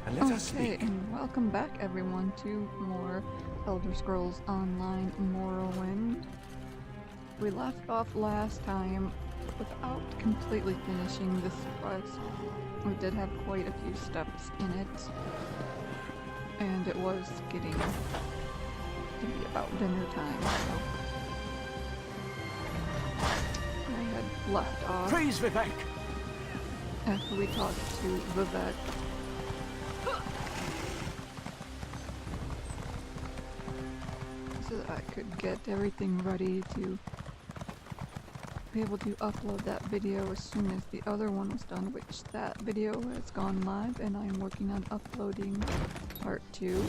and let us Okay, speak. and welcome back everyone to more Elder Scrolls Online Morrowind. We left off last time without completely finishing this quest. We did have quite a few steps in it, and it was getting to be about dinner time, so I had left off Praise Vivek! after we talked to Vivek. So that I could get everything ready to be able to upload that video as soon as the other one was done, which that video has gone live and I'm working on uploading part 2.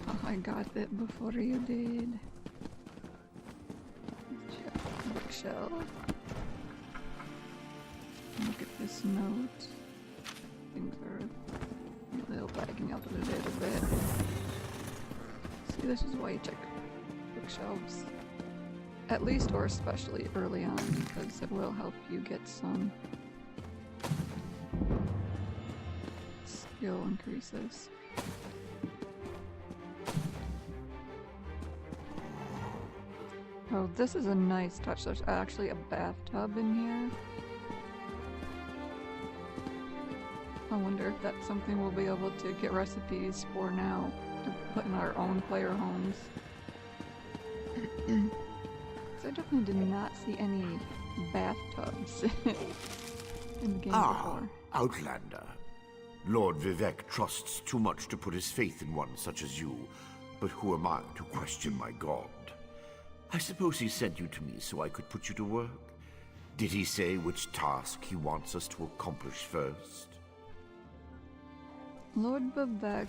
Oh, I got it before you did. Check the bookshelf. Look at this note. Things are a little lagging out a little bit. See, this is why you check bookshelves. At least or especially early on, because it will help you get some skill increases. Oh, this is a nice touch. There's actually a bathtub in here. I wonder if that's something we'll be able to get recipes for now to put in our own player homes. So I definitely did not see any bathtubs in the game before. Outlander. Lord Vivek trusts too much to put his faith in one such as you, but who am I to question my god? I suppose he sent you to me so I could put you to work? Did he say which task he wants us to accomplish first? Lord Vivek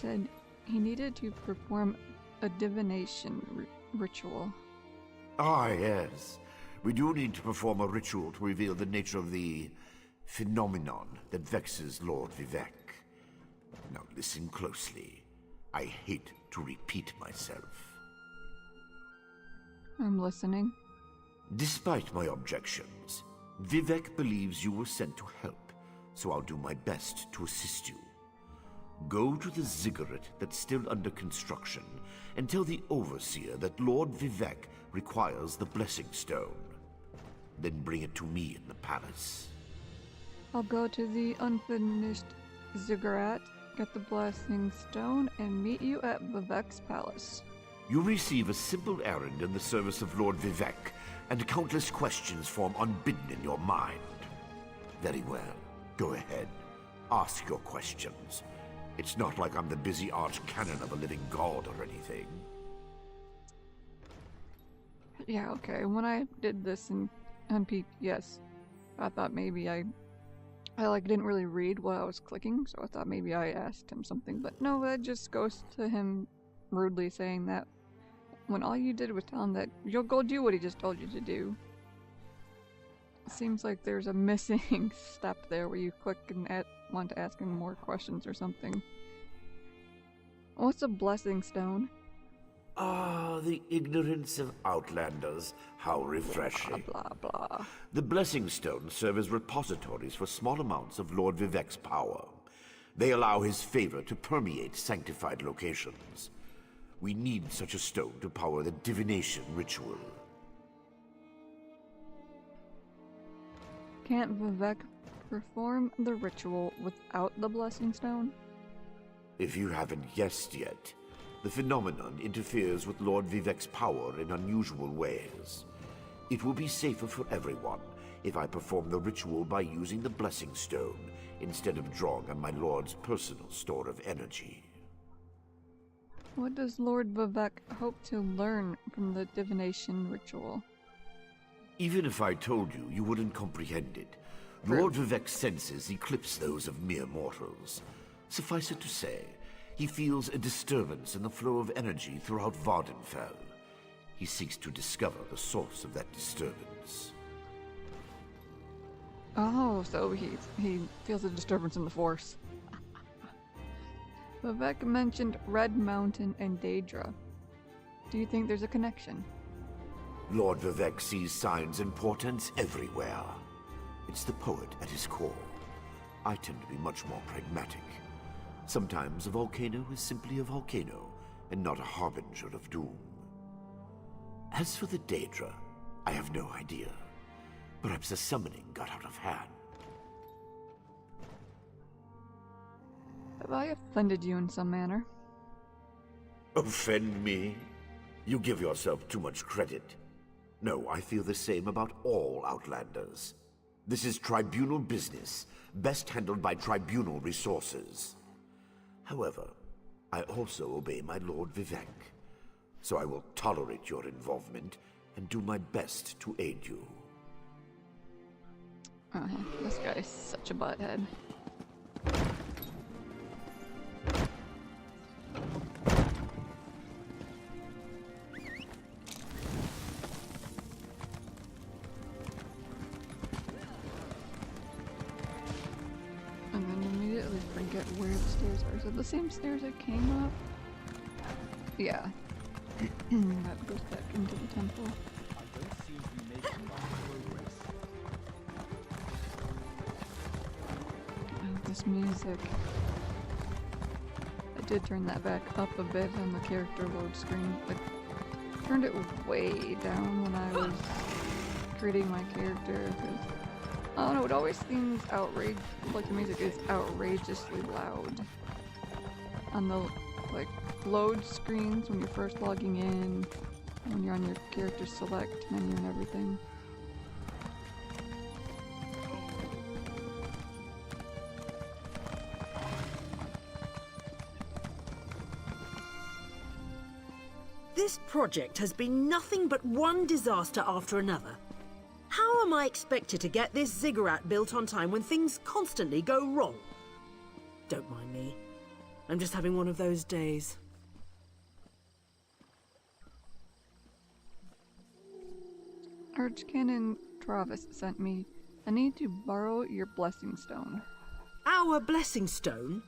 said he needed to perform a divination ritual. Ah, yes. We do need to perform a ritual to reveal the nature of the phenomenon that vexes Lord Vivek. Now listen closely. I hate to repeat myself. I'm listening. Despite my objections, Vivek believes you were sent to help, so I'll do my best to assist you. Go to the ziggurat that's still under construction and tell the overseer that Lord Vivek requires the blessing stone. Then bring it to me in the palace. I'll go to the unfinished ziggurat, get the blessing stone, and meet you at Vivek's palace. You receive a simple errand in the service of Lord Vivek, and countless questions form unbidden in your mind. Very well. Go ahead. Ask your questions. It's not like I'm the busy arch-canon of a living god or anything. Yeah, okay. When I did this in PPS, I thought maybe I didn't really read what I was clicking, so I thought maybe I asked him something, but no, that just goes to him rudely saying that when all you did was tell him that you'll go do what he just told you to do. It seems like there's a missing step there where you click and want to ask him more questions or something. What's a blessing stone? Ah, the ignorance of outlanders. How refreshing. Blah, blah, blah. The blessing stones serve as repositories for small amounts of Lord Vivek's power. They allow his favor to permeate sanctified locations. We need such a stone to power the divination ritual. Can't Vivek perform the ritual without the blessing stone? If you haven't guessed yet, the phenomenon interferes with Lord Vivek's power in unusual ways. It will be safer for everyone if I perform the ritual by using the blessing stone instead of drawing on my lord's personal store of energy. What does Lord Vivek hope to learn from the divination ritual? Even if I told you, you wouldn't comprehend it. Lord Vivek's senses eclipse those of mere mortals. Suffice it to say, he feels a disturbance in the flow of energy throughout Vvardenfell. He seeks to discover the source of that disturbance. Oh, so he feels a disturbance in the Force. Vivek mentioned Red Mountain and Daedra. Do you think there's a connection? Lord Vivek sees signs and portents everywhere. It's the poet at his core. I tend to be much more pragmatic. Sometimes a volcano is simply a volcano, and not a harbinger of doom. As for the Daedra, I have no idea. Perhaps the summoning got out of hand. Have I offended you in some manner? Offend me? You give yourself too much credit. No, I feel the same about all Outlanders. This is tribunal business, best handled by tribunal resources. However, I also obey my Lord Vivek, so I will tolerate your involvement and do my best to aid you. This guy's such a butthead. And then immediately forget where the stairs are. Is it the same stairs I came up? Yeah. That goes back into the temple. I don't seem to be making much progress. Oh, this music. I did turn that back up a bit on the character load screen. Like, turned it way down when I was creating my character. Because, I don't know, it always seems outrageous. Like, the music is outrageously loud. On the, like, load screens when you're first logging in, when you're on your character select menu and everything. This project has been nothing but one disaster after another. How am I expected to get this ziggurat built on time when things constantly go wrong? Don't mind me. I'm just having one of those days. Archcanon Travis sent me. I need to borrow your blessing stone. Our blessing stone?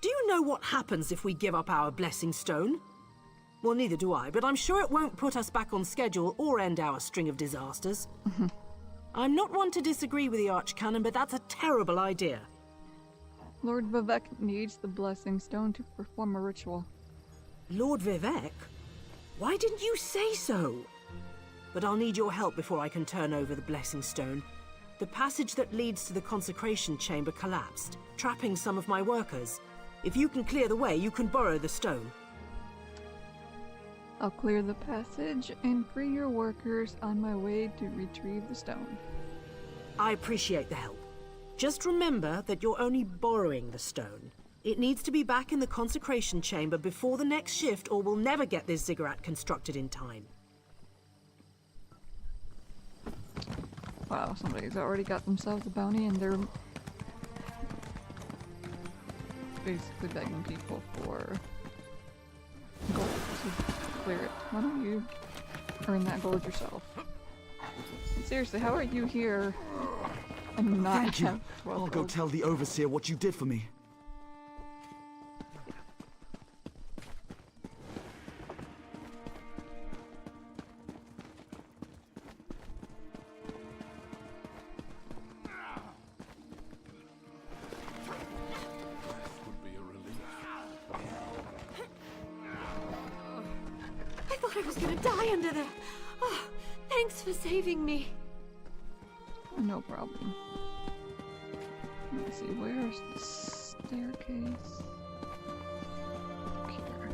Do you know what happens if we give up our blessing stone? Well, neither do I, but I'm sure it won't put us back on schedule or end our string of disasters. I'm not one to disagree with the Archcanon, but that's a terrible idea. Lord Vivek needs the blessing stone to perform a ritual. Lord Vivek? Why didn't you say so? But I'll need your help before I can turn over the blessing stone. The passage that leads to the consecration chamber collapsed, trapping some of my workers. If you can clear the way, you can borrow the stone. I'll clear the passage and free your workers on my way to retrieve the stone. I appreciate the help. Just remember that you're only borrowing the stone. It needs to be back in the consecration chamber before the next shift, or we'll never get this ziggurat constructed in time. Wow, somebody's already got themselves a bounty and they're basically begging people for gold to clear it. Why don't you earn that gold yourself? Seriously, how are you here and not Thank you. have 12 I'll go gold? tell the Overseer what you did for me. I thought I was gonna die under there. Oh, thanks for saving me. No problem. Let's see, where's the staircase? Here.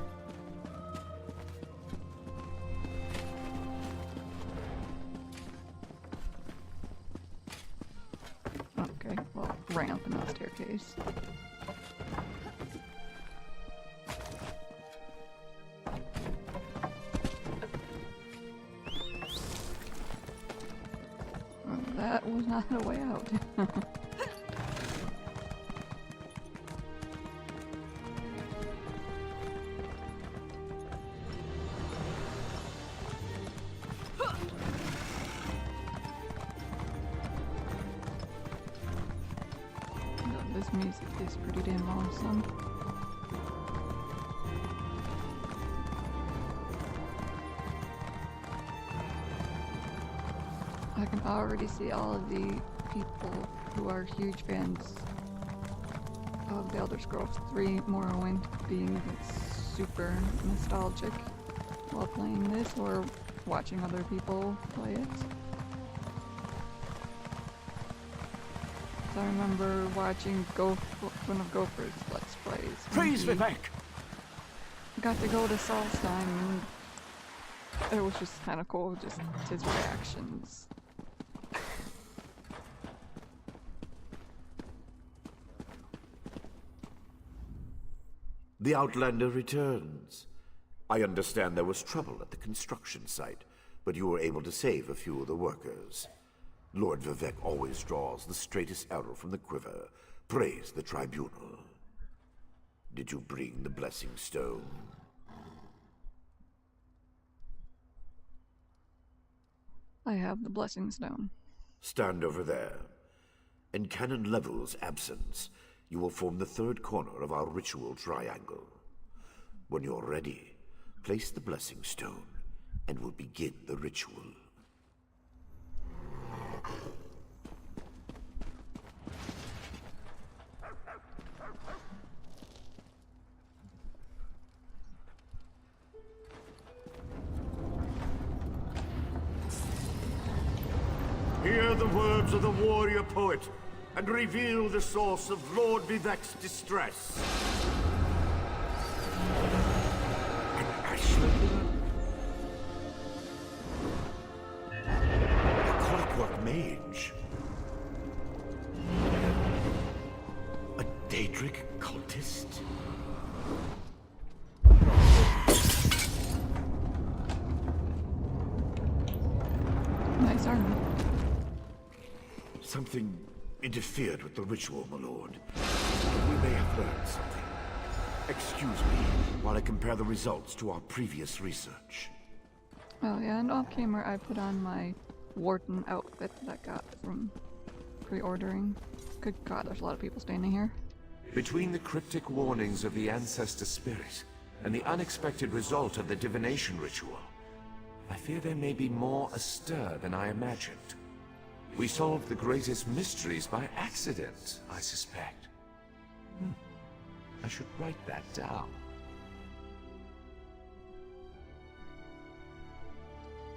Okay, well, ramp and not staircase. Well, that was not a way out. This music is pretty damn awesome. can already see all of the people who are huge fans of The Elder Scrolls 3 Morrowind being super nostalgic while playing this or watching other people play it. So I remember watching one of Gopher's Let's Plays. Praise Vivek! Got to go to Solstheim and it was just kind of cool, just his reactions. The Outlander returns. I understand there was trouble at the construction site, but you were able to save a few of the workers. Lord Vivek always draws the straightest arrow from the quiver. Praise the tribunal. Did you bring the blessing stone? I have the Blessing Stone. Stand over there. In Canon Level's absence, you will form the third corner of our ritual triangle. When you're ready, place the blessing stone, and we'll begin the ritual. Hear the words of the warrior poet, and reveal the source of Lord Vivek's distress. An ashland? A clockwork mage? A Daedric cultist? Nice armor. Something interfered with the ritual, my lord. We may have learned something. Excuse me while I compare the results to our previous research. Oh yeah, and off camera I put on my Warden outfit that I got from pre-ordering. Good god, there's a lot of people standing here. Between the cryptic warnings of the ancestor spirit and the unexpected result of the divination ritual, I fear there may be more astir than I imagined. We solved the greatest mysteries by accident, I suspect. I should write that down.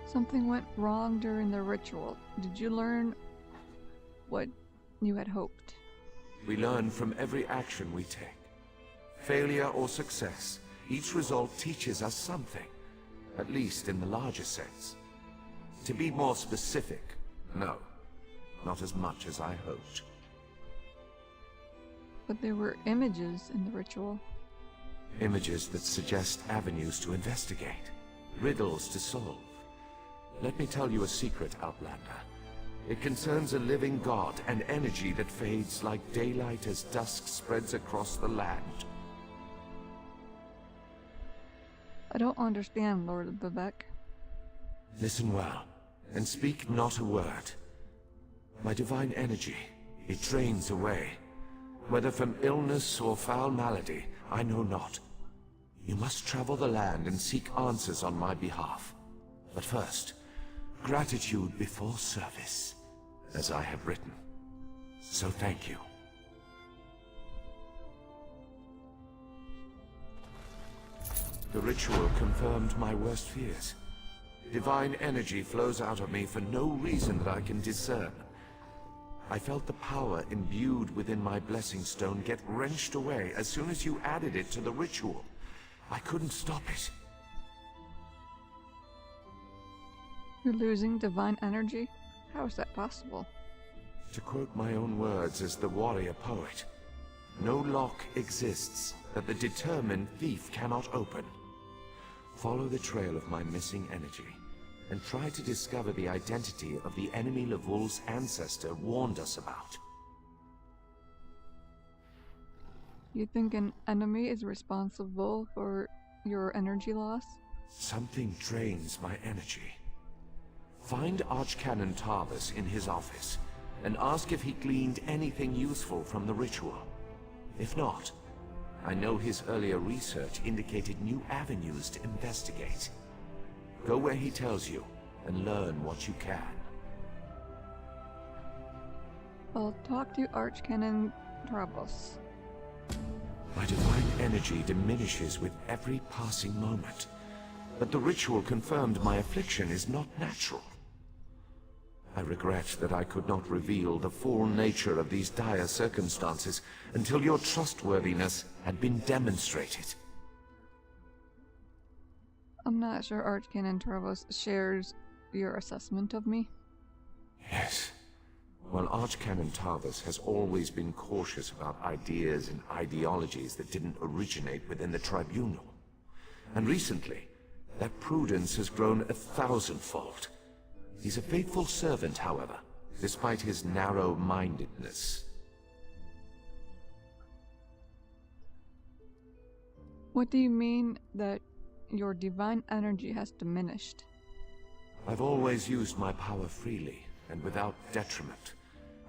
Something went wrong during the ritual. Did you learn what you had hoped? We learn from every action we take. Failure or success, each result teaches us something, at least in the larger sense. To be more specific, no. Not as much as I hoped. But there were images in the ritual. Images that suggest avenues to investigate, riddles to solve. Let me tell you a secret, Outlander. It concerns a living god, an energy that fades like daylight as dusk spreads across the land. I don't understand, Lord Vivek. Listen well, and speak not a word. My divine energy, it drains away. Whether from illness or foul malady, I know not. You must travel the land and seek answers on my behalf. But first, gratitude before service, as I have written. So thank you. The ritual confirmed my worst fears. Divine energy flows out of me for no reason that I can discern. I felt the power imbued within my blessing stone get wrenched away as soon as you added it to the ritual. I couldn't stop it. You're losing divine energy? How is that possible? To quote my own words as the warrior poet, no lock exists that the determined thief cannot open. Follow the trail of my missing energy, and try to discover the identity of the enemy Levul's ancestor warned us about. You think an enemy is responsible for your energy loss? Something drains my energy. Find Archcanon Tarvis in his office, and ask if he gleaned anything useful from the ritual. If not, I know his earlier research indicated new avenues to investigate. Go where he tells you, and learn what you can. I'll talk to Archcanon Travos. My divine energy diminishes with every passing moment, but the ritual confirmed my affliction is not natural. I regret that I could not reveal the full nature of these dire circumstances until your trustworthiness had been demonstrated. I'm not sure Archcanon Travos shares your assessment of me. Yes. Well, Archcanon Tarvas has always been cautious about ideas and ideologies that didn't originate within the Tribunal. And recently, that prudence has grown 1,000-fold. He's a faithful servant, however, despite his narrow-mindedness. What do you mean that your divine energy has diminished? I've always used my power freely and without detriment.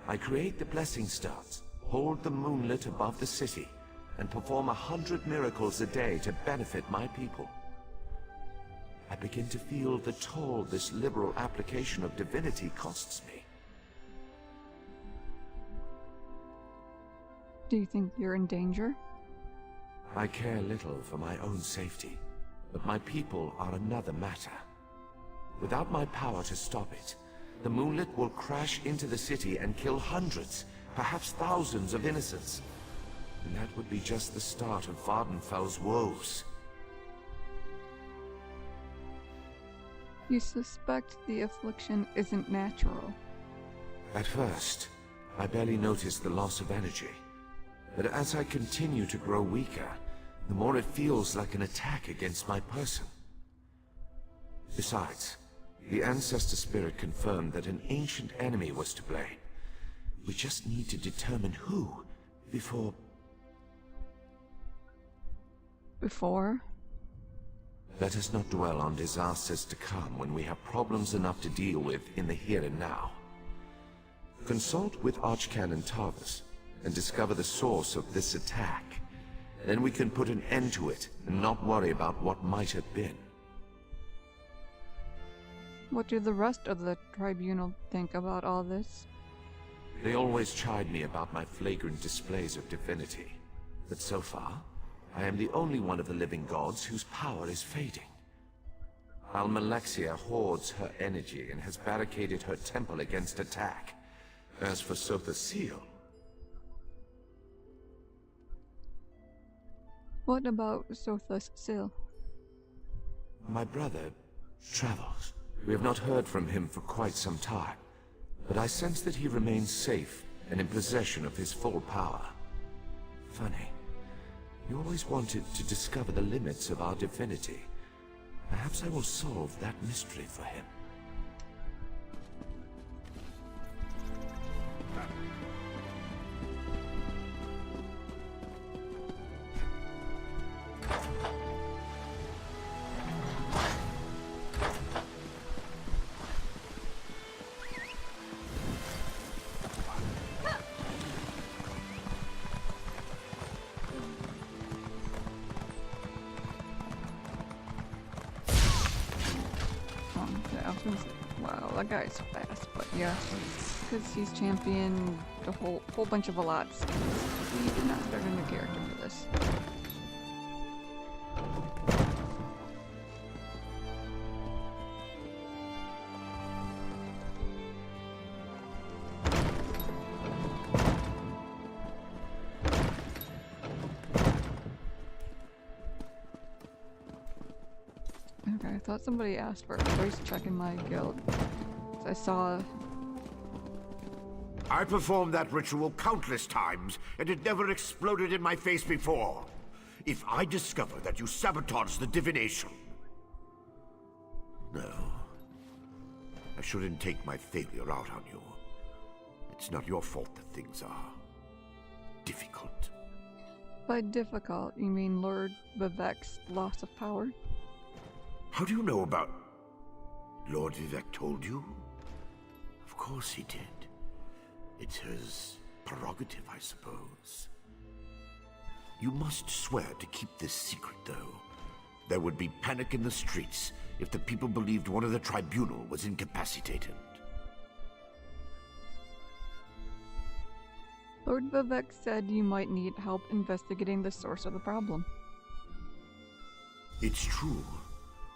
I create the blessing stones, hold the moonlit above the city, and perform 100 miracles a day to benefit my people. I begin to feel the toll this liberal application of divinity costs me. Do you think you're in danger? I care little for my own safety, but my people are another matter. Without my power to stop it, the moonlit will crash into the city and kill hundreds, perhaps thousands of innocents. And that would be just the start of Vvardenfell's woes. You suspect the affliction isn't natural. At first, I barely noticed the loss of energy. But as I continue to grow weaker, the more it feels like an attack against my person. Besides, the Ancestor Spirit confirmed that an ancient enemy was to blame. We just need to determine who, before... Before? Let us not dwell on disasters to come when we have problems enough to deal with in the here and now. Consult with Archcanon Tarvas and discover the source of this attack. Then we can put an end to it and not worry about what might have been. What do the rest of the Tribunal think about all this? They always chide me about my flagrant displays of divinity. But so far, I am the only one of the living gods whose power is fading. Almalexia hoards her energy and has barricaded her temple against attack. As for Sotha Seal... What about Sotha's Seal? My brother travels. We have not heard from him for quite some time, but I sense that he remains safe and in possession of his full power. Funny. You always wanted to discover the limits of our divinity. Perhaps I will solve that mystery for him. Wow, that guy's fast, but yeah, because he's championed a whole bunch of Alats. We did not start a new character for this. Okay, I thought somebody asked for a voice check in my guild. I saw... I performed that ritual countless times, and it never exploded in my face before. If I discover that you sabotage the divination... No. I shouldn't take my failure out on you. It's not your fault that things are... difficult. By difficult, you mean Lord Vivek's loss of power? How do you know about... Lord Vivek told you? Of course he did. It's his prerogative, I suppose. You must swear to keep this secret, though. There would be panic in the streets if the people believed one of the Tribunal was incapacitated. Lord Vivek said you might need help investigating the source of the problem. It's true.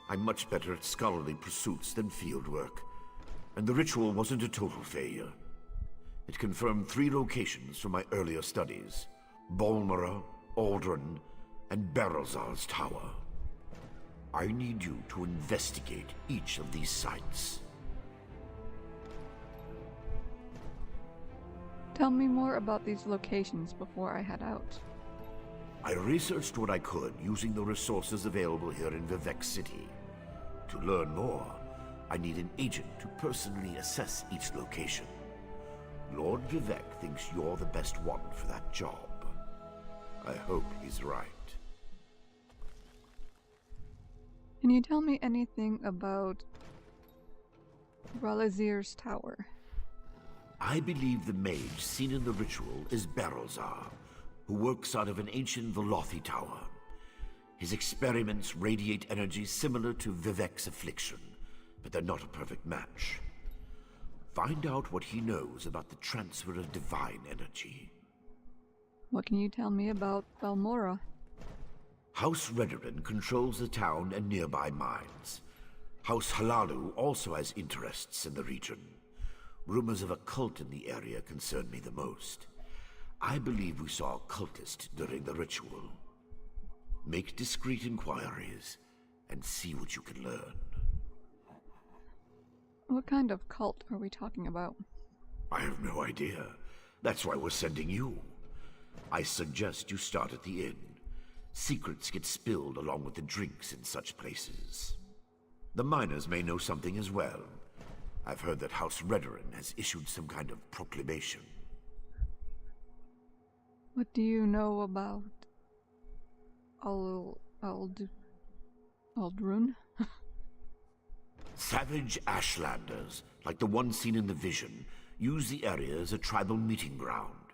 I'm much better at scholarly pursuits than fieldwork. And the ritual wasn't a total failure. It confirmed 3 locations from my earlier studies. Balmora, Aldrin, and Barrelzar's Tower. I need you to investigate each of these sites. Tell me more about these locations before I head out. I researched what I could using the resources available here in Vivek City. To learn more, I need an agent to personally assess each location. Lord Vivek thinks you're the best one for that job. I hope he's right. Can you tell me anything about Ralazir's Tower? I believe the mage seen in the ritual is Barrelzar, who works out of an ancient Velothi tower. His experiments radiate energy similar to Vivek's affliction, but they're not a perfect match. Find out what he knows about the transfer of divine energy. What can you tell me about Balmora? House Redoran controls the town and nearby mines. House Halalu also has interests in the region. Rumors of a cult in the area concern me the most. I believe we saw a cultist during the ritual. Make discreet inquiries and see what you can learn. What kind of cult are we talking about? I have no idea. That's why we're sending you. I suggest you start at the inn. Secrets get spilled along with the drinks in such places. The miners may know something as well. I've heard that House Redoran has issued some kind of proclamation. What do you know about Aldrun? Savage Ashlanders, like the one seen in the vision, use the area as a tribal meeting ground.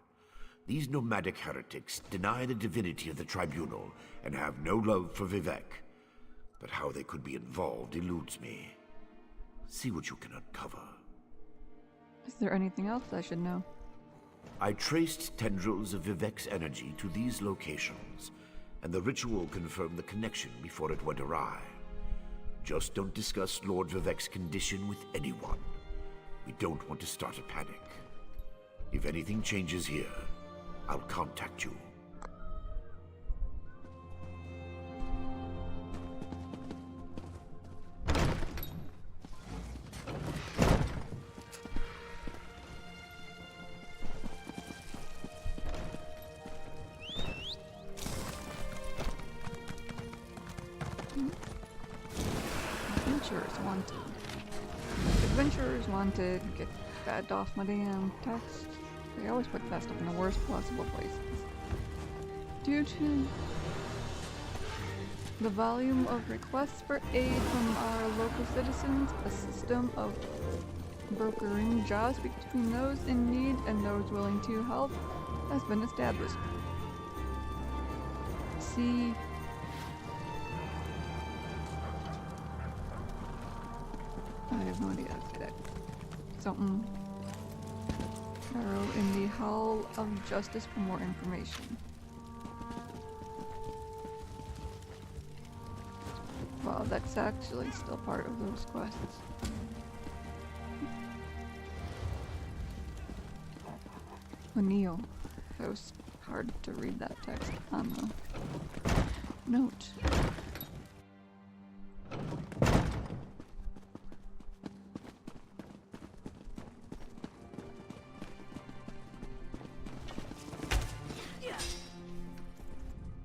These nomadic heretics deny the divinity of the tribunal and have no love for Vivek. But how they could be involved eludes me. See what you can uncover. Is there anything else I should know? I traced tendrils of Vivek's energy to these locations, and the ritual confirmed the connection before it went awry. Just don't discuss Lord Vivek's condition with anyone. We don't want to start a panic. If anything changes here, I'll contact you. Adventurers wanted. Adventurers wanted. Get that off my damn text. They always put that stuff in the worst possible places. Due to the volume of requests for aid from our local citizens, a system of brokering jobs between those in need and those willing to help has been established. See I have no idea how to say that. Something. Arrow in the Hall of Justice for more information. Wow, that's actually still part of those quests. O'Neill. It was hard to read that text on the note.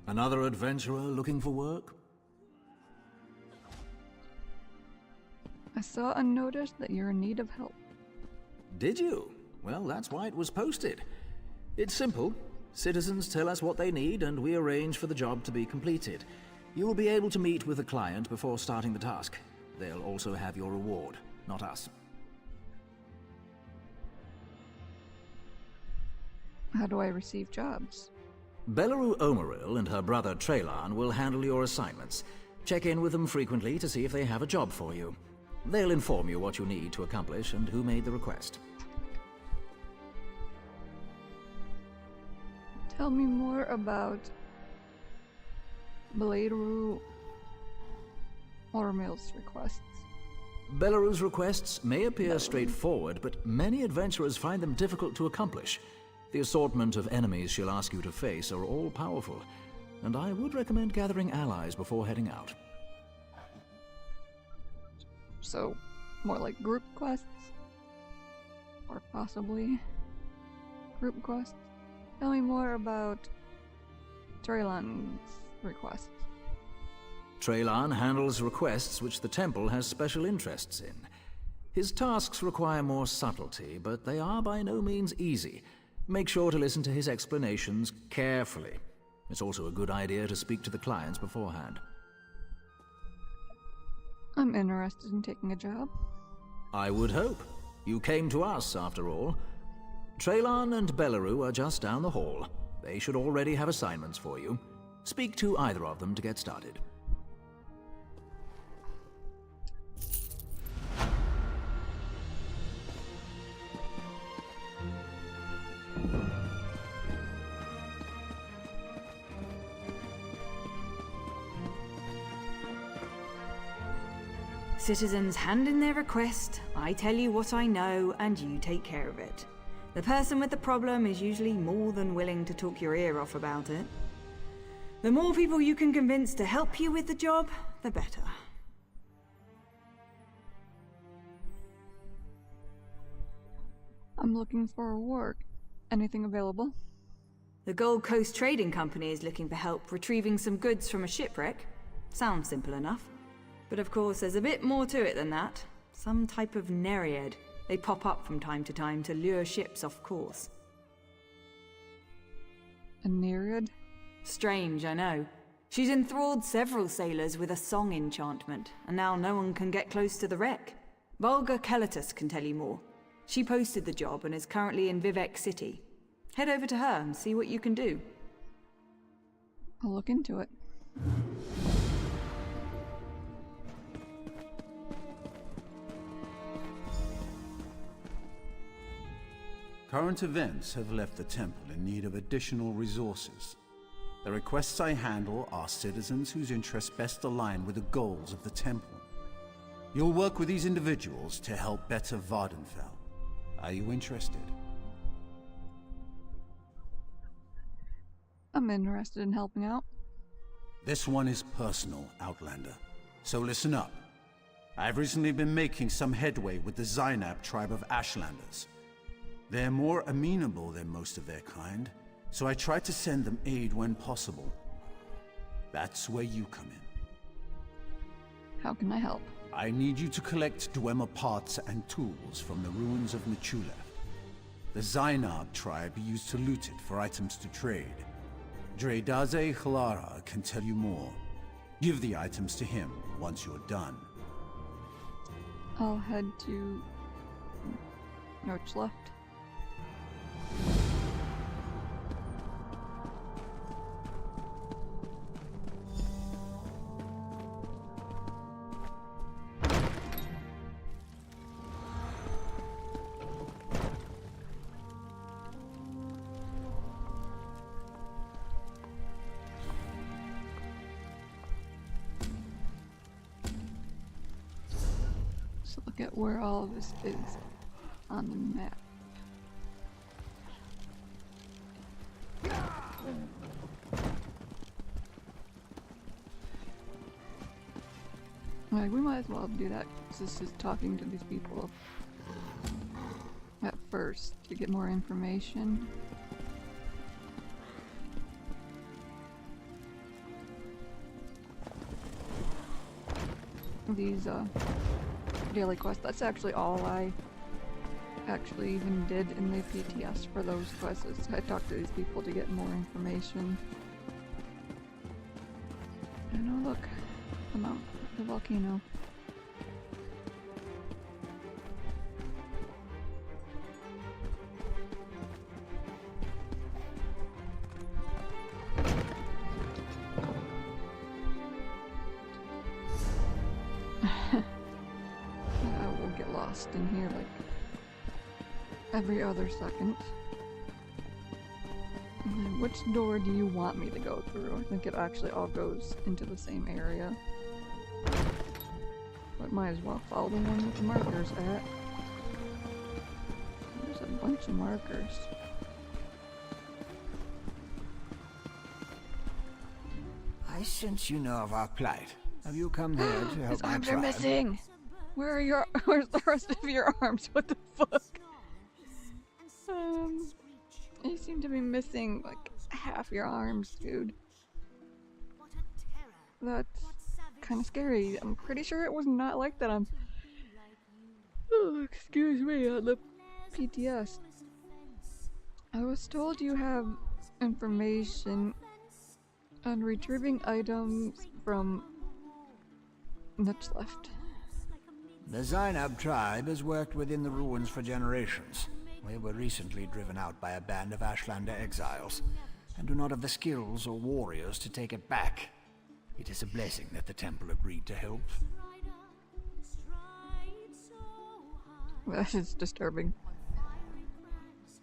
Another adventurer looking for work? I saw a notice that you're in need of help. Did you? Well, that's why it was posted. It's simple. Citizens tell us what they need and we arrange for the job to be completed. You will be able to meet with the client before starting the task. They'll also have your reward, not us. How do I receive jobs? Belleru Omeril and her brother Traylan will handle your assignments. Check in with them frequently to see if they have a job for you. They'll inform you what you need to accomplish and who made the request. Tell me more about Belaru or Mill's requests. Belaru's requests may appear straightforward, but many adventurers find them difficult to accomplish. The assortment of enemies she'll ask you to face are all powerful, and I would recommend gathering allies before heading out. So, more like group quests? Or possibly group quests? Tell me more about Treylan's requests. Treylan handles requests which the temple has special interests in. His tasks require more subtlety, but they are by no means easy. Make sure to listen to his explanations carefully. It's also a good idea to speak to the clients beforehand. I'm interested in taking a job. I would hope. You came to us, after all. Treylan and Belaru are just down the hall. They should already have assignments for you. Speak to either of them to get started. Citizens hand in their request, I tell you what I know, and you take care of it. The person with the problem is usually more than willing to talk your ear off about it. The more people you can convince to help you with the job, the better. I'm looking for work. Anything available? The Gold Coast Trading Company is looking for help retrieving some goods from a shipwreck. Sounds simple enough. But of course, there's a bit more to it than that. Some type of nereid. They pop up from time to lure ships off course. A nereid? Strange, I know. She's enthralled several sailors with a song enchantment, and now no one can get close to the wreck. Volga Kelletus can tell you more. She posted the job and is currently in Vivek City. Head over to her and see what you can do. I'll look into it. Current events have left the temple in need of additional resources. The requests I handle are citizens whose interests best align with the goals of the temple. You'll work with these individuals to help better Vvardenfell. Are you interested? I'm interested in helping out. This one is personal, Outlander. So listen up. I've recently been making some headway with the Zainab tribe of Ashlanders. They're more amenable than most of their kind, so I try to send them aid when possible. That's where you come in. How can I help? I need you to collect Dwemer parts and tools from the ruins of Michulef. The Zainab tribe used to loot it for items to trade. Dredaze Hlara can tell you more. Give the items to him once you're done. I'll head to North left. So look at where all of this is on the map. Like, we might as well do that, 'cause this is talking to these people at first to get more information. These daily quests, that's actually all I actually even did in the PTS for those quests. I talked to these people to get more information. And oh look, the mountain, the volcano. I will get lost in here like every other second. Okay, which door do you want me to go through? I think it actually all goes into the same area. But might as well follow the one with the markers at. There's a bunch of markers. I sense you know of our plight. Have you come here to help His my arms are tribe? missing! Where's the rest of your arms? What the fuck? You seem to be missing like half your arms, dude. That's kind of scary. I'm pretty sure it was not like that on. Oh, excuse me, on the PTS. I was told you have information on retrieving items from Nuts left. The Zainab tribe has worked within the ruins for generations. We were recently driven out by a band of Ashlander exiles, and do not have the skills or warriors to take it back. It is a blessing that the temple agreed to help. That is disturbing.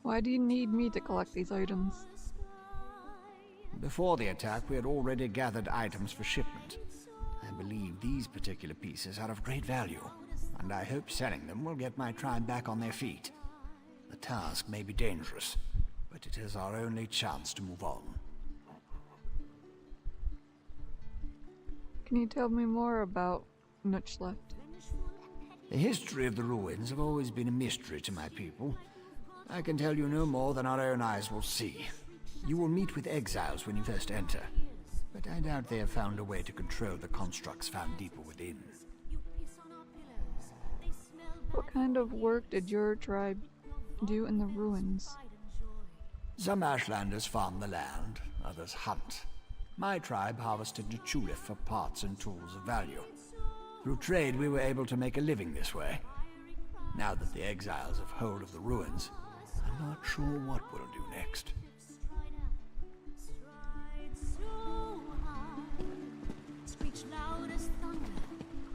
Why do you need me to collect these items? Before the attack, we had already gathered items for shipment. I believe these particular pieces are of great value, and I hope selling them will get my tribe back on their feet. The task may be dangerous, but it is our only chance to move on. Can you tell me more about Nuts left? The history of the ruins have always been a mystery to my people. I can tell you no more than our own eyes will see. You will meet with exiles when you first enter, but I doubt they have found a way to control the constructs found deeper within. What kind of work did your tribe do in the ruins? Some Ashlanders farm the land, others hunt. My tribe harvested the tulip for parts and tools of value. Through trade, we were able to make a living this way. Now that the exiles have hold of the ruins, I'm not sure what we'll do next.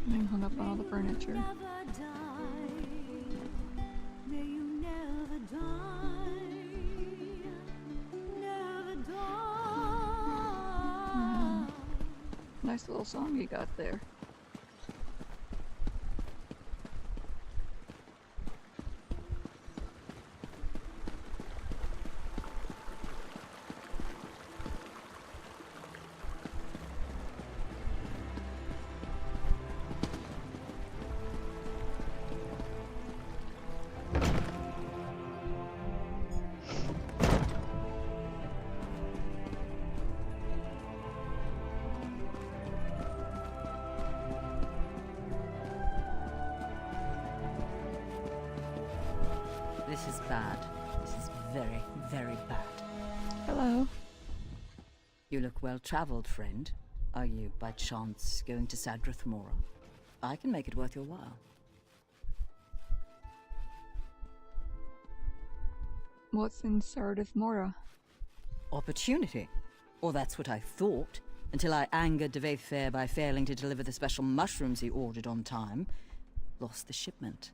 Getting hung up on all the furniture. Nice little song you got there. This is bad. This is very, very bad. Hello. You look well-traveled, friend. Are you, by chance, going to Sadrith Mora? I can make it worth your while. What's in Sardith Mora? Opportunity. Or that's what I thought, until I angered Vvardenfell by failing to deliver the special mushrooms he ordered on time. Lost the shipment.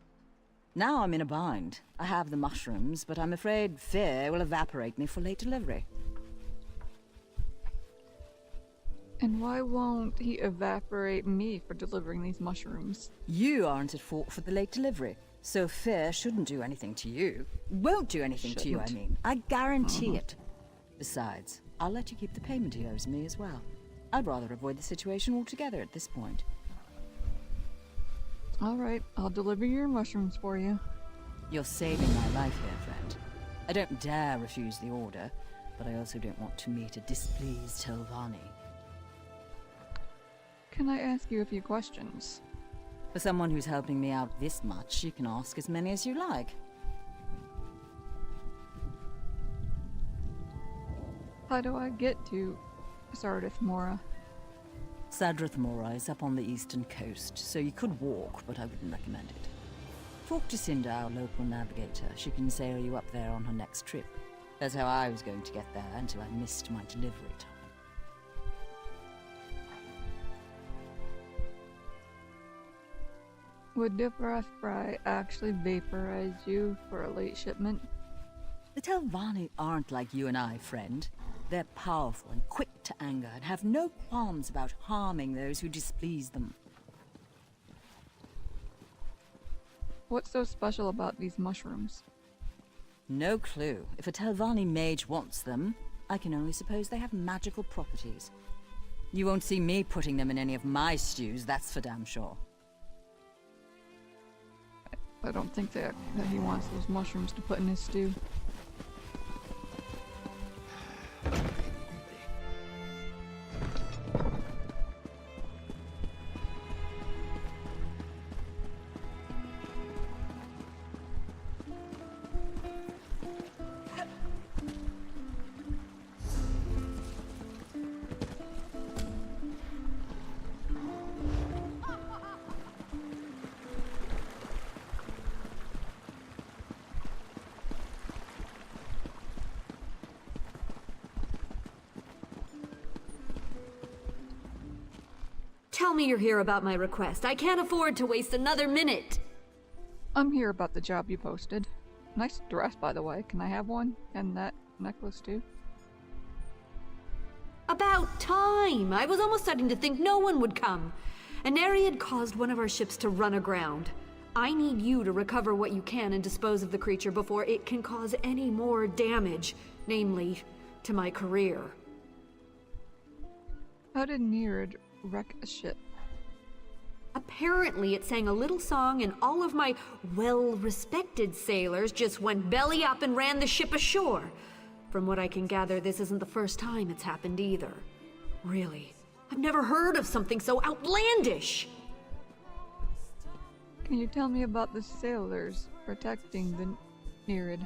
Now I'm in a bind. I have the mushrooms, but I'm afraid fear will evaporate me for late delivery. And why won't he evaporate me for delivering these mushrooms? You aren't at fault for the late delivery, so fear shouldn't do anything to you. Won't do anything to you, I mean. I guarantee it. Besides, I'll let you keep the payment he owes me as well. I'd rather avoid the situation altogether at this point. Alright, I'll deliver your mushrooms for you. You're saving my life here, friend. I don't dare refuse the order, but I also don't want to meet a displeased Telvanni. Can I ask you a few questions? For someone who's helping me out this much, you can ask as many as you like. How do I get to Sardith Mora? Sadrith Mora is up on the eastern coast, so you could walk, but I wouldn't recommend it. Talk to Cinda, our local navigator. She can sail you up there on her next trip. That's how I was going to get there until I missed my delivery time. Would Divine actually vaporize you for a late shipment? The Telvanni aren't like you and I, friend. They're powerful and quick to anger and have no qualms about harming those who displease them. What's so special about these mushrooms? No clue. If a Telvanni mage wants them, I can only suppose they have magical properties. You won't see me putting them in any of my stews, that's for damn sure. I don't think that he wants those mushrooms to put in his stew. Tell me you're here about my request. I can't afford to waste another minute. I'm here about the job you posted. Nice dress, by the way. Can I have one? And that necklace, too? About time! I was almost starting to think no one would come. An Nereid caused one of our ships to run aground. I need you to recover what you can and dispose of the creature before it can cause any more damage. Namely, to my career. How did Nereid wreck a ship? Apparently it sang a little song and all of my well-respected sailors just went belly up and ran the ship ashore. From what I can gather, this isn't the first time it's happened either. Really, I've never heard of something so outlandish! Can you tell me about the sailors protecting the Nereid?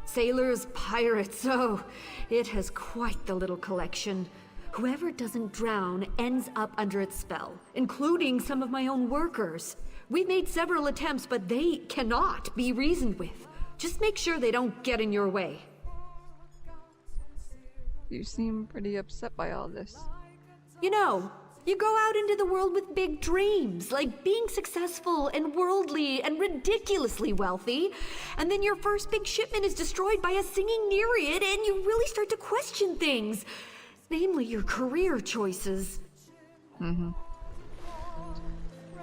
Sailors, pirates, oh, it has quite the little collection. Whoever doesn't drown ends up under its spell, including some of my own workers. We've made several attempts, but they cannot be reasoned with. Just make sure they don't get in your way. You seem pretty upset by all this. You know, you go out into the world with big dreams, like being successful and worldly and ridiculously wealthy, and then your first big shipment is destroyed by a singing Nereid, and you really start to question things. Namely, your career choices. Mm-hmm.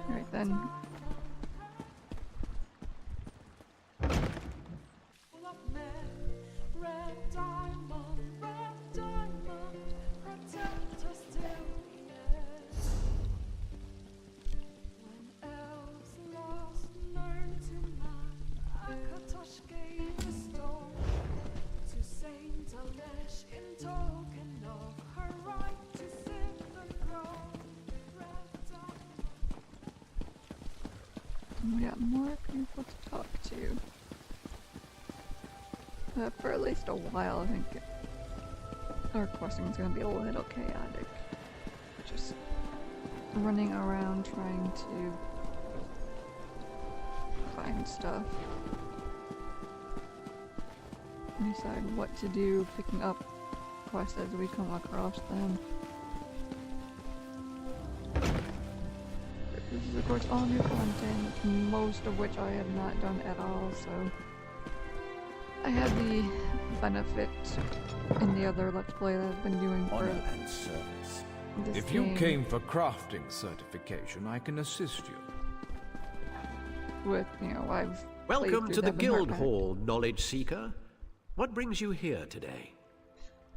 Alright then. We got more people to talk to. For at least a while, I think our questing is going to be a little chaotic. Just running around trying to find stuff. Decide what to do, picking up quests as we come across them. This is of course all new content, most of which I have not done at all, so I had the benefit in the other Let's Play that I've been doing for and service. this If game you came for crafting certification, I can assist you. with, you know, I've Welcome played to the through Ebonheart Guild Pact. Hall, Knowledge Seeker. What brings you here today?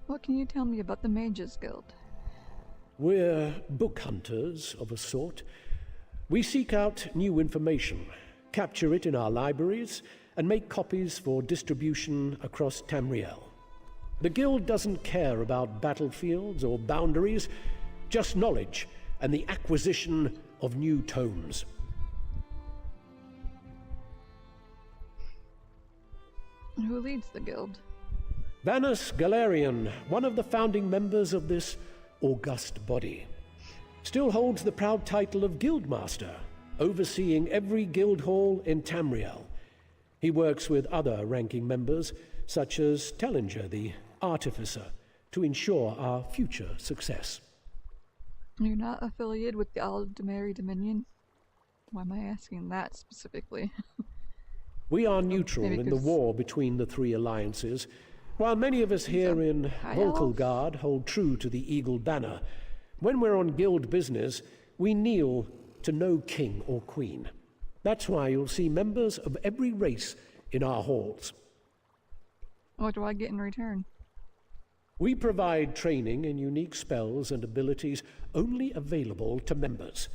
What can you tell me about the Mages Guild? We're book hunters of a sort. We seek out new information, capture it in our libraries, and make copies for distribution across Tamriel. The Guild doesn't care about battlefields or boundaries, just knowledge and the acquisition of new tomes. And who leads the guild? Vanus Galarian, one of the founding members of this august body, still holds the proud title of Guildmaster, overseeing every guild hall in Tamriel. He works with other ranking members, such as Tellinger, the Artificer, to ensure our future success. You're not affiliated with the Aldemary Dominion? Why am I asking that specifically? We are neutral maybe in the 'cause- war between the three alliances, while many of us here in High Elf? Volkelgard hold true to the Eagle Banner. When we're on guild business, we kneel to no king or queen. That's why you'll see members of every race in our halls. What do I get in return? We provide training in unique spells and abilities only available to members.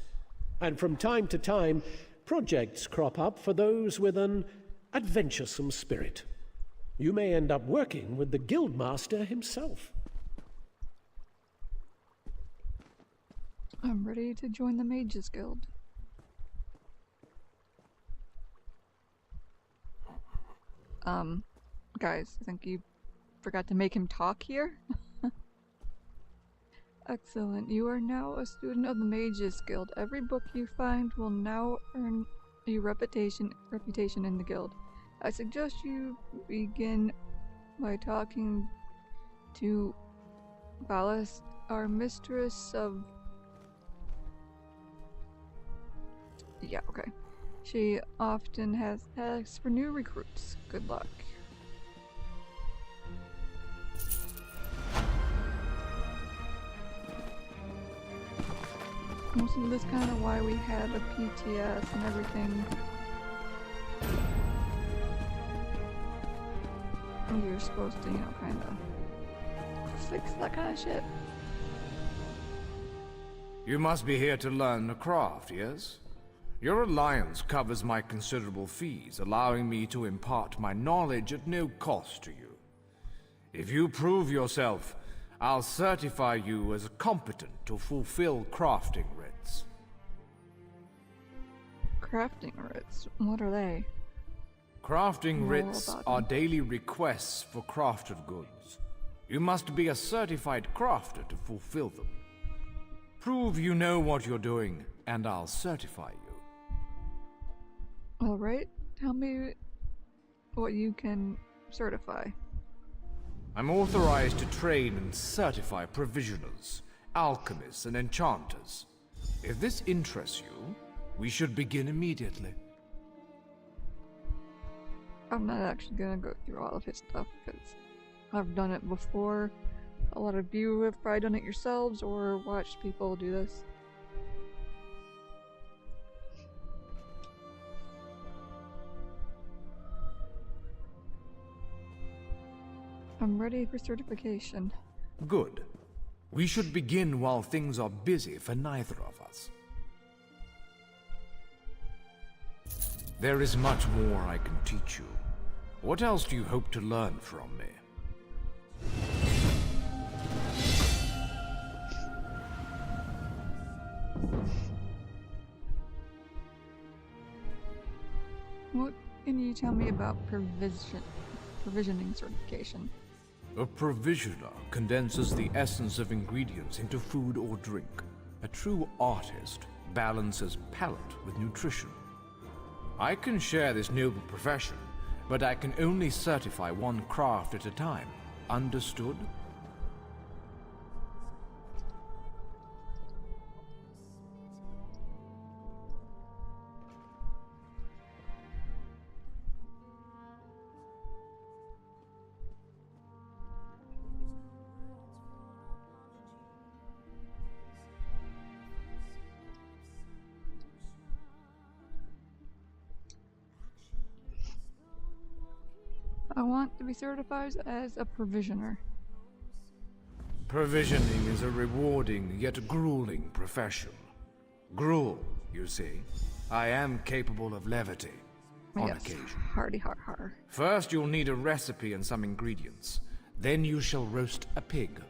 And from time to time, projects crop up for those with an adventuresome spirit. You may end up working with the Guildmaster himself. I'm ready to join the Mages Guild. Guys, I think you forgot to make him talk here. Excellent. You are now a student of the Mages Guild. Every book you find will now earn a reputation in the guild. I suggest you begin by talking to Ballast, our mistress of... Yeah, okay. She often has tasks for new recruits. Good luck. Wasn't this kind of why we had a PTS and everything? You're supposed to, kind of fix that kind of shit. You must be here to learn the craft, yes? Your alliance covers my considerable fees, allowing me to impart my knowledge at no cost to you. If you prove yourself, I'll certify you as competent to fulfill crafting writs. Crafting writs? What are they? Crafting writs about are them. daily requests for crafted goods. You must be a certified crafter to fulfill them. Prove you know what you're doing, and I'll certify you. Alright, tell me what you can certify. I'm authorized to train and certify provisioners, alchemists, and enchanters. If this interests you, we should begin immediately. I'm not actually gonna go through all of his stuff because I've done it before. A lot of you have probably done it yourselves or watched people do this. I'm ready for certification. Good. We should begin while things are busy for neither of us. There is much more I can teach you. What else do you hope to learn from me? What can you tell me about provisioning certification? A provisioner condenses the essence of ingredients into food or drink. A true artist balances palate with nutrition. I can share this noble profession, but I can only certify one craft at a time. Understood? I want to be certified as a provisioner. Provisioning is a rewarding yet grueling profession. Gruel, you see. I am capable of levity, on Yes, occasion. hardy har har. First, you'll need a recipe and some ingredients. Then you shall roast a pig.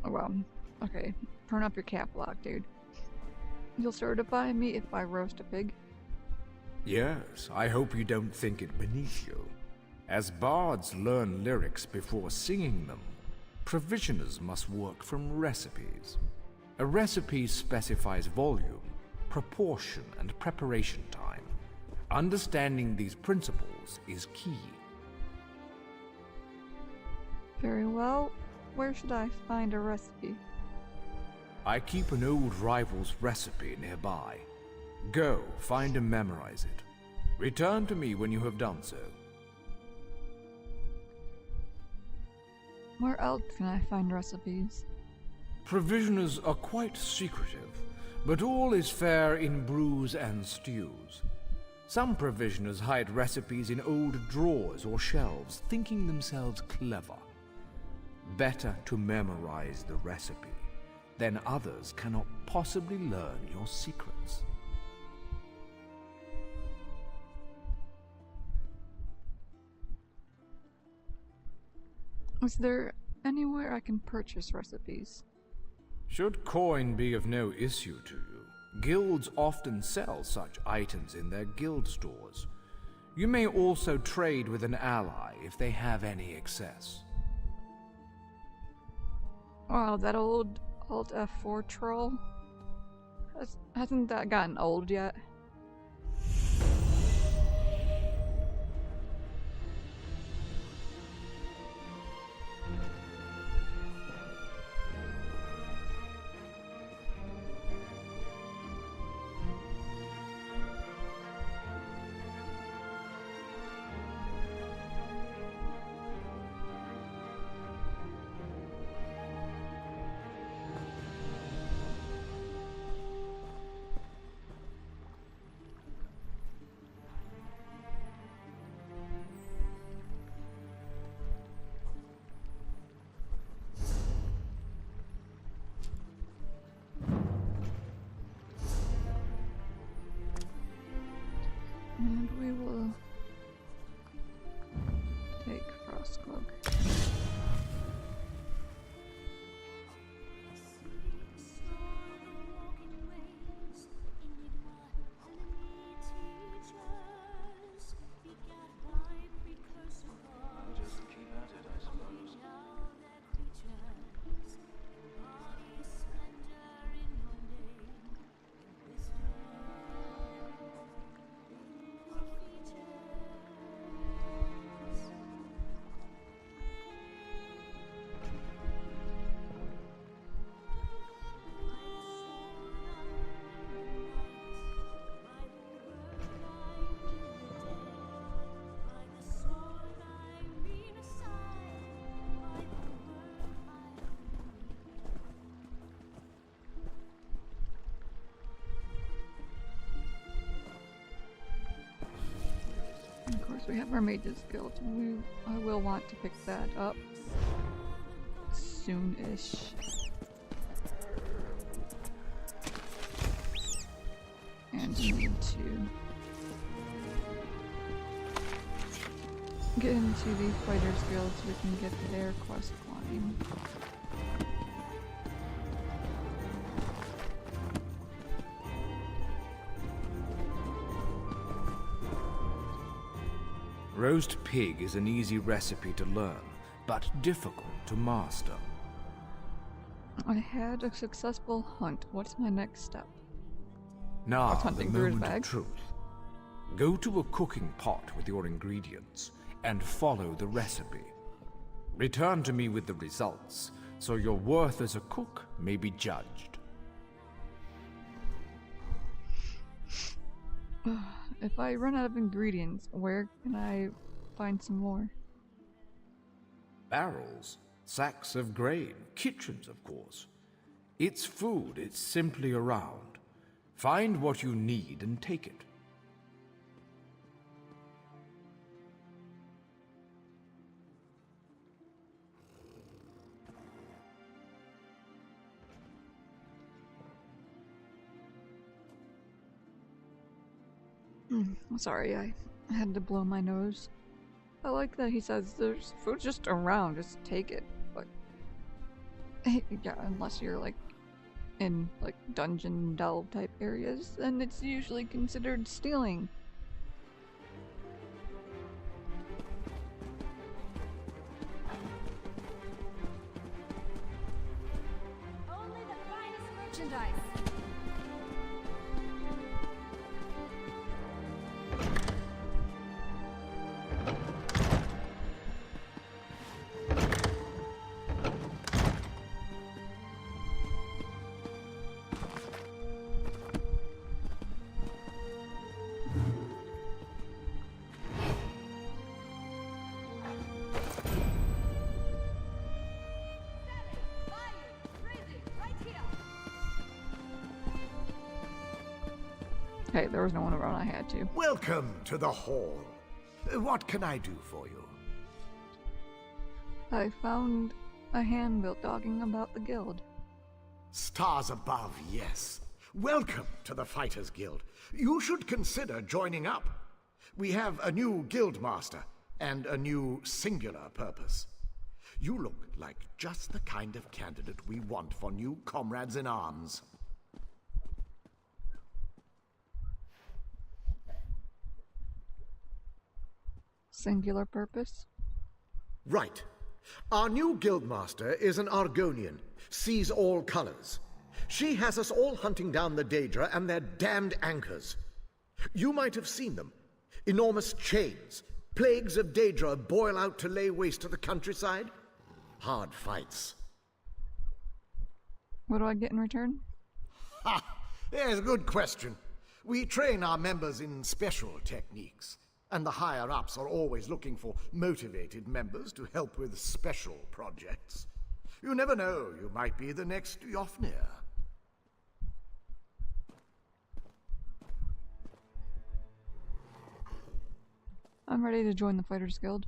Oh, well, okay. Turn up your cap lock, dude. You'll certify me if I roast a pig? Yes, I hope you don't think it beneath you. As bards learn lyrics before singing them, provisioners must work from recipes. A recipe specifies volume, proportion, and preparation time. Understanding these principles is key. Very well. Where should I find a recipe? I keep an old rival's recipe nearby. Go, find and memorize it. Return to me when you have done so. Where else can I find recipes? Provisioners are quite secretive, but all is fair in brews and stews. Some provisioners hide recipes in old drawers or shelves, thinking themselves clever. Better to memorize the recipe. Then others cannot possibly learn your secrets. Is there anywhere I can purchase recipes? Should coin be of no issue to you, guilds often sell such items in their guild stores. You may also trade with an ally if they have any excess. Wow, that old Alt F4 troll? Hasn't that gotten old yet? And we will take Frostcloak. Of course, we have our Mages Guild. I will want to pick that up soon-ish. And we need to get into the Fighters Guild so we can get their quest line. Roast pig is an easy recipe to learn, but difficult to master. I had a successful hunt. What's my next step? Now, the hunting through his moment of bag. truth. Go to a cooking pot with your ingredients and follow the recipe. Return to me with the results, so your worth as a cook may be judged. If I run out of ingredients, where can I find some more? Barrels, sacks of grain, kitchens, of course. It's food, it's simply around. Find what you need and take it. Sorry, I had to blow my nose. I like that he says there's food just around, just take it. But yeah, unless you're like in like dungeon delve type areas, then it's usually considered stealing. Only the finest merchandise. Hey, there was no one around. I had to. Welcome to the hall. What can I do for you? I found a handbill talking about the guild. Stars above, yes. Welcome to the Fighters Guild. You should consider joining up. We have a new guild master and a new singular purpose. You look like just the kind of candidate we want for new comrades in arms. Singular purpose? Right. Our new guildmaster is an Argonian, sees all colors. She has us all hunting down the Daedra and their damned anchors. You might have seen them. Enormous chains. Plagues of Daedra boil out to lay waste to the countryside. Hard fights. What do I get in return? Ha! There's a good question. We train our members in special techniques, and the higher-ups are always looking for motivated members to help with special projects. You never know, you might be the next Yofnir. I'm ready to join the Fighters Guild.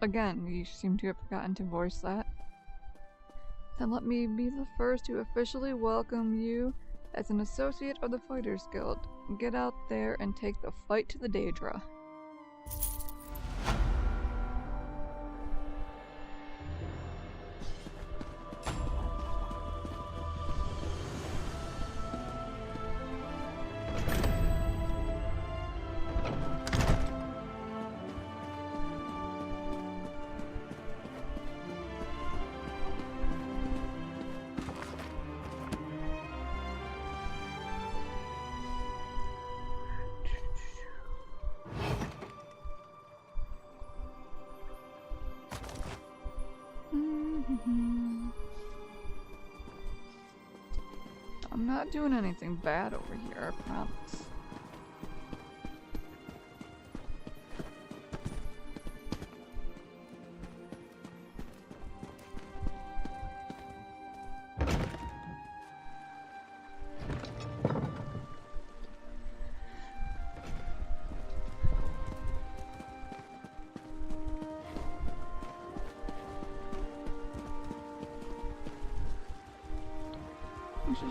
Again, you seem to have forgotten to voice that. Then let me be the first to officially welcome you as an associate of the Fighters Guild. Get out there and take the fight to the Daedra. I'm not doing anything bad over here, I promise.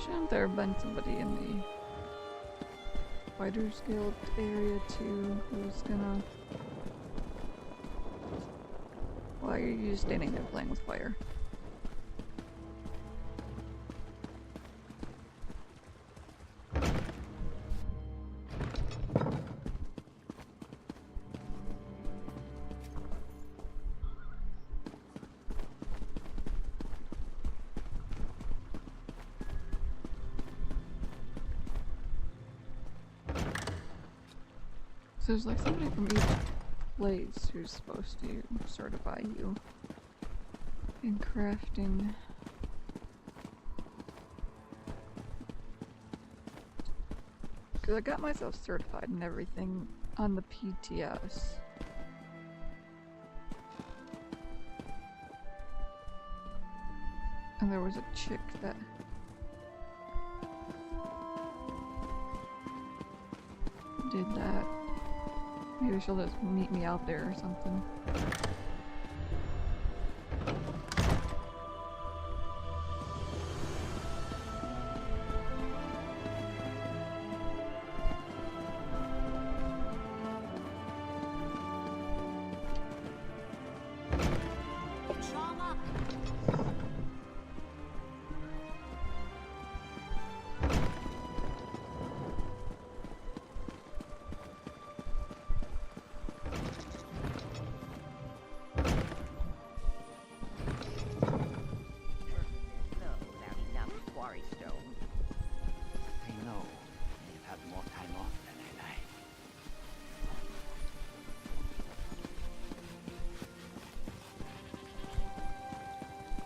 Shouldn't there have been somebody in the Fighters Guild area too who's gonna... Why are you just standing there playing with fire? So there's like somebody from each place who's supposed to certify you in crafting. Because I got myself certified and everything on the PTS. And there was a chick that did that. Maybe she'll just meet me out there or something.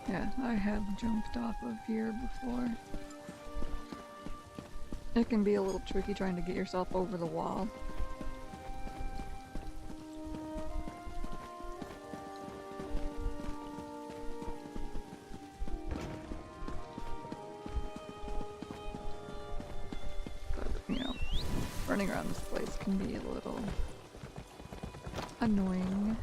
Yeah, I have jumped off of here before. It can be a little tricky trying to get yourself over the wall. running around this place can be a little annoying.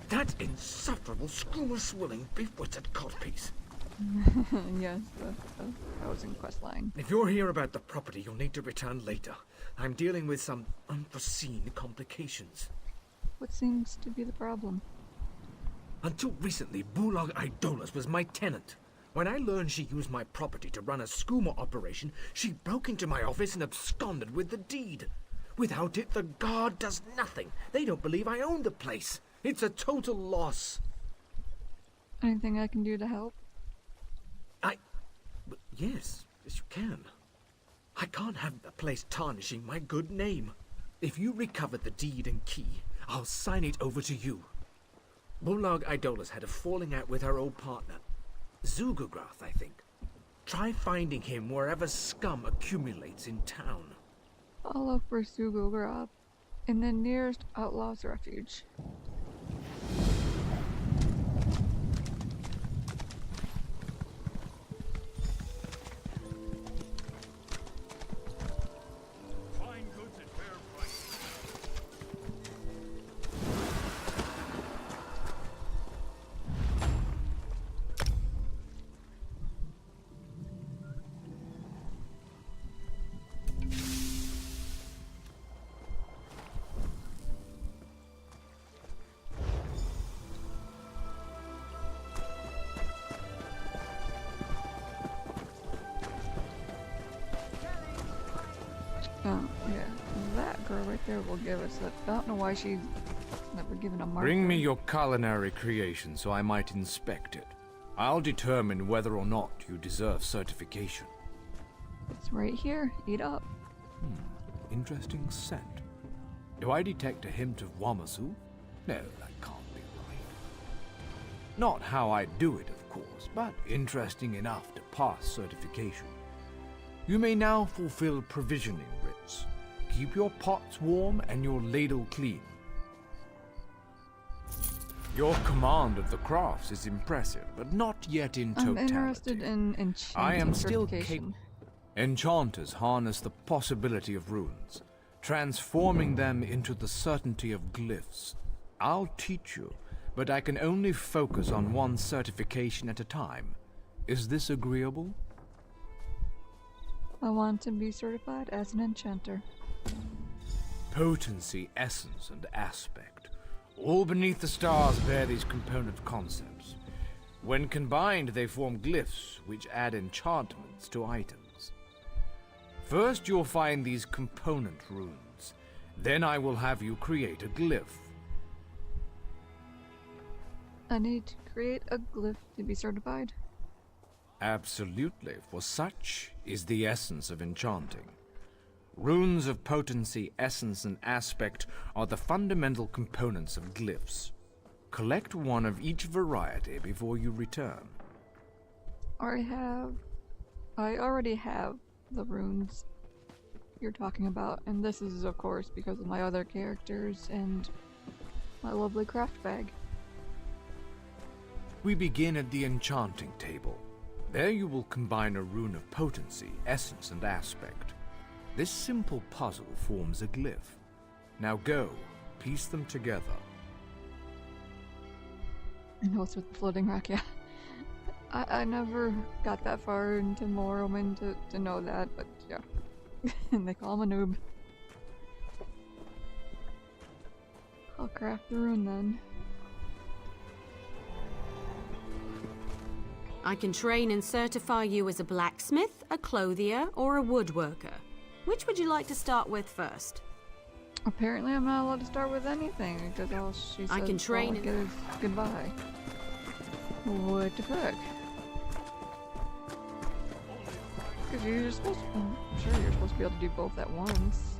That insufferable skoomer-swilling beef-witted codpiece. Yes, that was in questline. If you're here about the property, you'll need to return later. I'm dealing with some unforeseen complications. What seems to be the problem? Until recently, Bulag Idolas was my tenant. When I learned she used my property to run a skooma operation, she broke into my office and absconded with the deed. Without it, the guard does nothing. They don't believe I own the place. It's a total loss. Anything I can do to help? Yes, you can. I can't have the place tarnishing my good name. If you recover the deed and key, I'll sign it over to you. Bulag Idolas had a falling out with her old partner. Zugograth, I think. Try finding him wherever scum accumulates in town. I'll look for Zugograth in the nearest outlaw's refuge. Yeah, that girl right there will give us that. I don't know why she's never given a mark. Bring me your culinary creation so I might inspect it. I'll determine whether or not you deserve certification. It's right here. Eat up. Interesting scent. Do I detect a hint of Wamasu? No, that can't be right. Not how I do it, of course, but interesting enough to pass certification. You may now fulfill provisioning writs. Keep your pots warm and your ladle clean. Your command of the crafts is impressive, but not yet in totality. I'm interested in enchanting I am still certification. Enchanters harness the possibility of runes, transforming them into the certainty of glyphs. I'll teach you, but I can only focus on one certification at a time. Is this agreeable? I want to be certified as an enchanter. Potency, essence, and aspect. All beneath the stars bear these component concepts. When combined, they form glyphs, which add enchantments to items. First, you'll find these component runes. Then I will have you create a glyph. I need to create a glyph to be certified. Absolutely, for such is the essence of enchanting. Runes of potency, essence, and aspect are the fundamental components of glyphs. Collect one of each variety before you return. I already have the runes you're talking about, and this is, of course, because of my other characters and my lovely craft bag. We begin at the enchanting table. There you will combine a rune of potency, essence, and aspect. This simple puzzle forms a glyph. Now go, piece them together. I know it's with the floating rock, yeah. I never got that far into Morrowind to know that, but yeah. They call him a noob. I'll craft the rune then. I can train and certify you as a blacksmith, a clothier, or a woodworker. Which would you like to start with first? Apparently I'm not allowed to start with anything, because all she says I can train all I get is goodbye. What the fuck? Because you're supposed to, I'm sure you're supposed to be able to do both at once.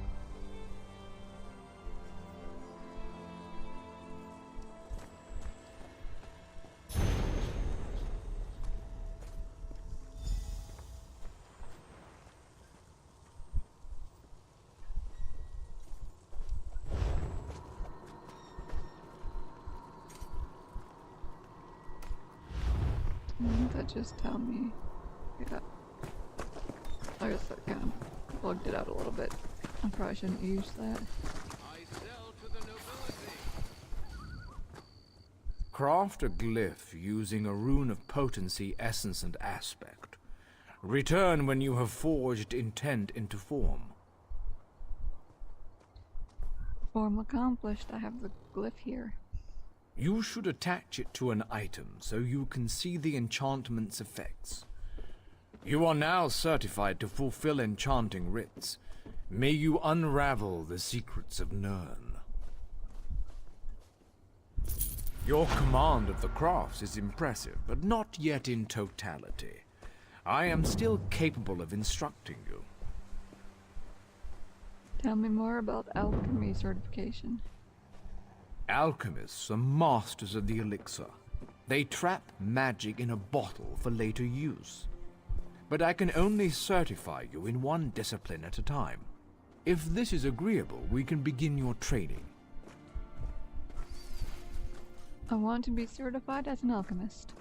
that just tell me? Yeah. I guess that kind of bugged it out a little bit. I probably shouldn't use that. Craft a glyph using a rune of potency, essence, and aspect. Return when you have forged intent into form. Form accomplished. I have the glyph here. You should attach it to an item so you can see the enchantment's effects. You are now certified to fulfill enchanting rites. May you unravel the secrets of Nirn. Your command of the crafts is impressive, but not yet in totality. I am still capable of instructing you. Tell me more about alchemy certification. Alchemists are masters of the elixir. They trap magic in a bottle for later use. But I can only certify you in one discipline at a time. If this is agreeable, we can begin your training. I want to be certified as an alchemist.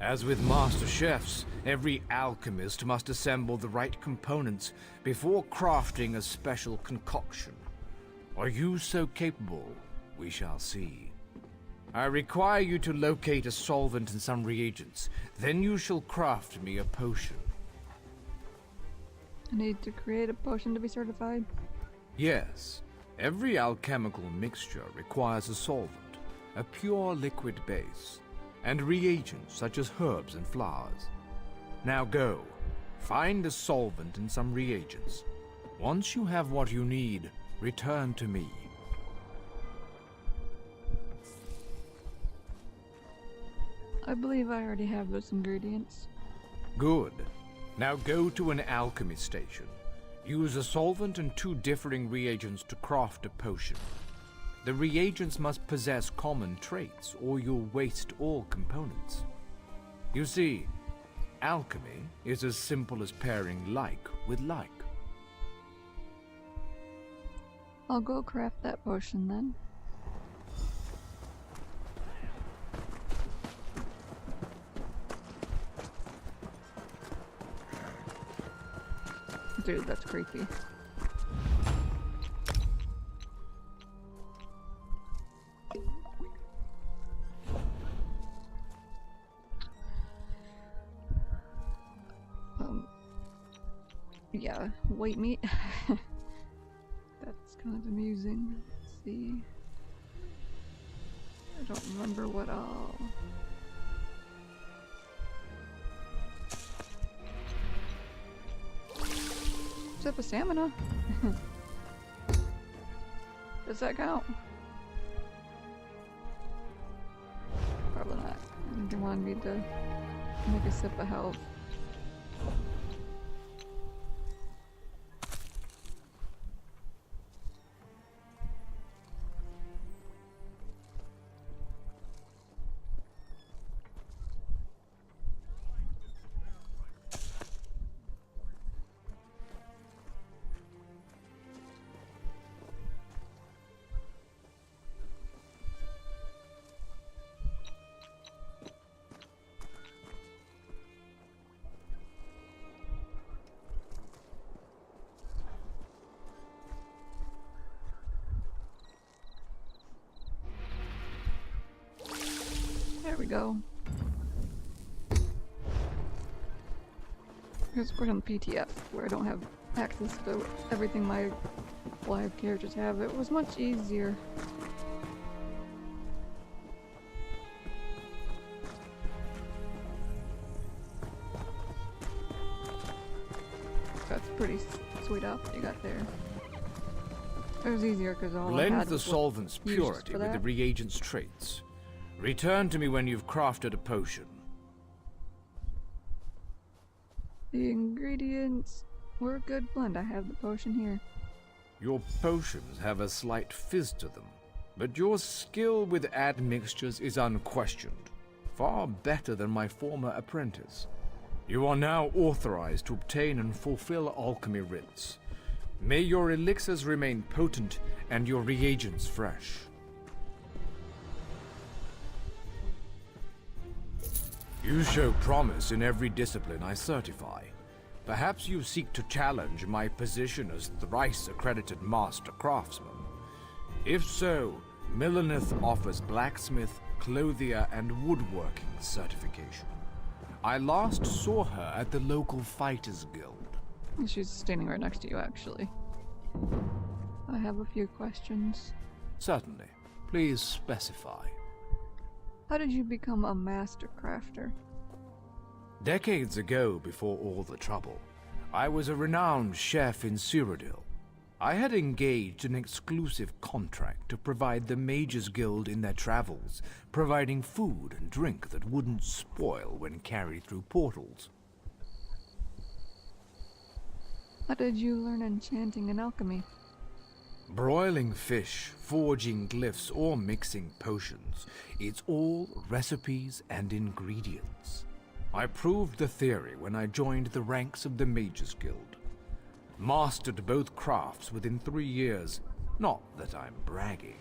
As with master chefs, every alchemist must assemble the right components before crafting a special concoction. Are you so capable? We shall see. I require you to locate a solvent and some reagents. Then you shall craft me a potion. I need to create a potion to be certified? Yes. Every alchemical mixture requires a solvent, a pure liquid base, and reagents such as herbs and flowers. Now go. Find a solvent and some reagents. Once you have what you need, return to me. I believe I already have those ingredients. Good. Now go to an alchemy station. Use a solvent and 2 differing reagents to craft a potion. The reagents must possess common traits, or you'll waste all components. You see, alchemy is as simple as pairing like with like. I'll go craft that potion then. Dude, that's creepy. Yeah, white meat. That's kind of amusing. Let's see. I don't remember what all. Sip of stamina. Does that count? Probably not. They wanted me to make a sip of health. There we go. Because we're on PTF, where I don't have access to everything my live characters have. It was much easier. That's pretty sweet outfit you got there. It was easier because all I Blend had the was solvent's used purity for with the that. reagent's traits. Return to me when you've crafted a potion. The ingredients were a good blend. I have the potion here. Your potions have a slight fizz to them, but your skill with admixtures is unquestioned. Far better than my former apprentice. You are now authorized to obtain and fulfill alchemy rites. May your elixirs remain potent and your reagents fresh. You show promise in every discipline I certify. Perhaps you seek to challenge my position as thrice-accredited master craftsman. If so, Millenith offers blacksmith, clothier, and woodworking certification. I last saw her at the local Fighters Guild. She's standing right next to you, actually. I have a few questions. Certainly. Please specify. How did you become a master crafter? Decades ago, before all the trouble, I was a renowned chef in Cyrodiil. I had engaged an exclusive contract to provide the Mages Guild in their travels, providing food and drink that wouldn't spoil when carried through portals. How did you learn enchanting and alchemy? Broiling fish, forging glyphs, or mixing potions, it's all recipes and ingredients. I proved the theory when I joined the ranks of the Mages Guild. Mastered both crafts within 3 years. Not that I'm bragging.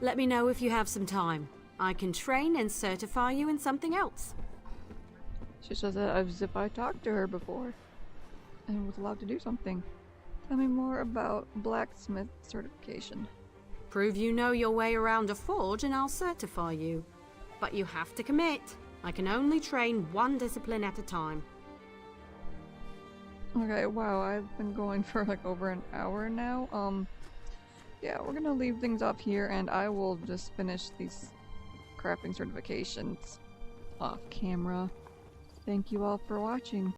Let me know if you have some time. I can train and certify you in something else. She says that as if I talked to her before and was allowed to do something. Tell me more about blacksmith certification. Prove you know your way around a forge and I'll certify you. But you have to commit. I can only train one discipline at a time. Okay, wow, I've been going for like over an hour now. Yeah, we're gonna leave things off here and I will just finish these crafting certifications off camera. Thank you all for watching.